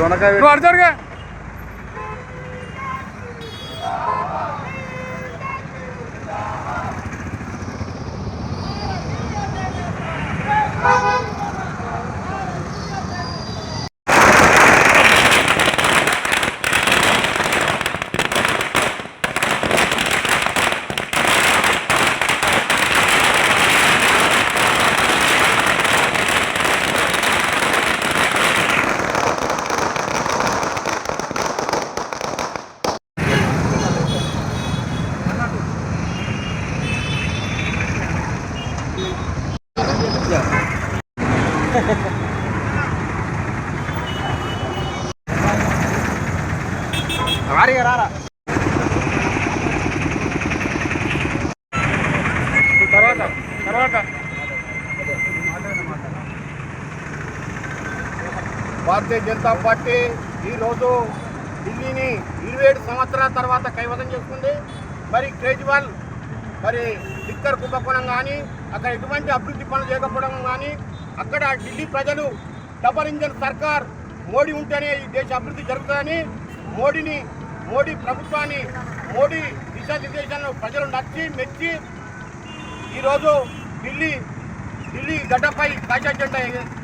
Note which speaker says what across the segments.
Speaker 1: అర్జున్గా రారా తర్వాత
Speaker 2: భారతీయ జనతా పార్టీ ఈరోజు ఢిల్లీని 27 సంవత్సరాల తర్వాత కైవసం చేసుకుంది. మరి కేజ్రీవాల్ మరి లిక్కర్ కుంభకోణం కానీ అక్కడ ఎటువంటి అభివృద్ధి పనులు చేయకపోవడం కానీ అక్కడ ఢిల్లీ ప్రజలు డబల్ ఇంజన్ సర్కార్ మోడీ ఉంటేనే ఈ దేశ అభివృద్ధి జరుగుతుందని మోడీ ప్రభుత్వాన్ని మోడీ దిశానిర్దేశాలను ప్రజలు నచ్చి మెచ్చి ఈరోజు ఢిల్లీ గడ్డపై కాషాయ జెండా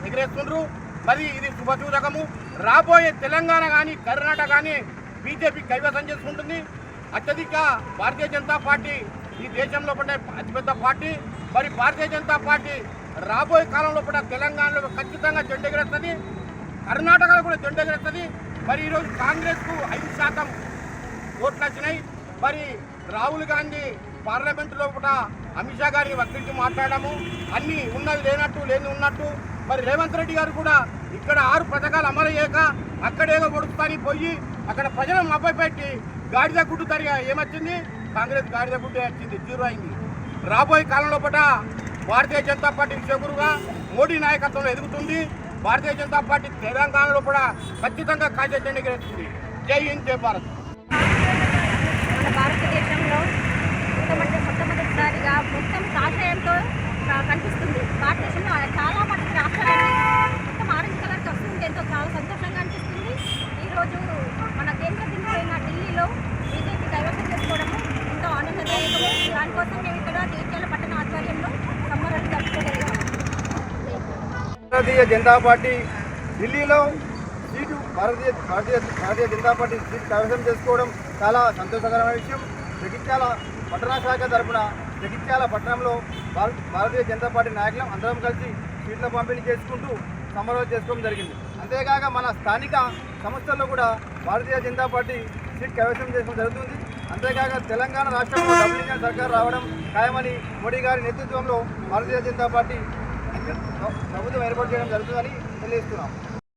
Speaker 2: ఎగిరేస్తుండ్రు. మరి ఇది శుభసూచకము. రాబోయే తెలంగాణ కానీ కర్ణాటక కానీ బీజేపీ కైవసం చేసుకుంటుంది. అత్యధిక భారతీయ జనతా పార్టీ ఈ దేశంలో పడే అతిపెద్ద పార్టీ. మరి భారతీయ జనతా పార్టీ రాబోయే కాలంలో కూడా తెలంగాణలో ఖచ్చితంగా జెండా ఎగిరేస్తుంది, కర్ణాటకలో కూడా జెండా ఎగిరేస్తుంది. మరి ఈరోజు కాంగ్రెస్కు 5% ఓట్లు వచ్చినాయి. మరి రాహుల్ గాంధీ పార్లమెంటులో కూడా అమిత్ షా గారిని వక్రించి మాట్లాడము, అన్నీ ఉన్నది లేనట్టు లేని ఉన్నట్టు. మరి రేవంత్ రెడ్డి గారు కూడా ఇక్కడ 6 పథకాలు అమలు చేయక అక్కడేదో పొడుస్తాని పోయి అక్కడ ప్రజలను మభ్యపెట్టి గాడిద గుడ్డు తరిగా ఏమొచ్చింది? కాంగ్రెస్ గాడిద గుడ్డే వచ్చింది, జీరో అయింది. రాబోయే కాలంలో పట భారతీయ జనతా పార్టీ విషయగురుగా మోడీ నాయకత్వంలో ఎదుగుతుంది. భారతీయ జనతా పార్టీ తెలంగాణలో కూడా ఖచ్చితంగా కాషాయ జెండా ఎగిరేస్తుంది. జై హింద్, జై భారత్.
Speaker 3: మన భారతదేశంలో మొట్టమొదటిసారిగా మొత్తం కాషాయంతో కనిపిస్తుంది. భారతదేశంలో చాలా మటుకు రాష్ట్రాలన్నీ మొత్తం ఆరెంజ్ కలర్కి వస్తుంది. ఎంతో చాలా సంతోషంగా అనిపిస్తుంది. ఈరోజు మన కేంద్ర దిగువైన ఢిల్లీలో బీజేపీ కైవసం చేసుకోవడము ఎంతో ఆనందదాయకము. దానికోసం మేము ఇక్కడ జగిత్యాల పట్టణ ఆధ్వర్యంలో సంబరాలు జరుపుకోగలిగాము.
Speaker 2: భారతీయ జనతా పార్టీ ఢిల్లీలో seat Bharatiya Janata party seat కైవసం చేసుకోవడం చాలా సంతోషకరమైన విషయం. జగిత్యాల పట్టణ శాఖ తరఫున జగిత్యాల పట్టణంలో భారతీయ జనతా పార్టీ నాయకులు అందరం కలిసి సీట్ల పంపిణీ చేసుకుంటూ సంబరాలు చేసుకోవడం జరిగింది. అంతేకాక మన స్థానిక సంస్థల్లో కూడా భారతీయ జనతా పార్టీ సీట్ కైవసం చేసుకోవడం జరుగుతుంది. అంతేకాక తెలంగాణ రాష్ట్రంలో డబుల్ ఇంజన్ సర్కార్ రావడం ఖాయమని మోడీ గారి నేతృత్వంలో భారతీయ జనతా పార్టీ ప్రభుత్వం ఏర్పాటు చేయడం జరుగుతుందని తెలియజేస్తున్నాం.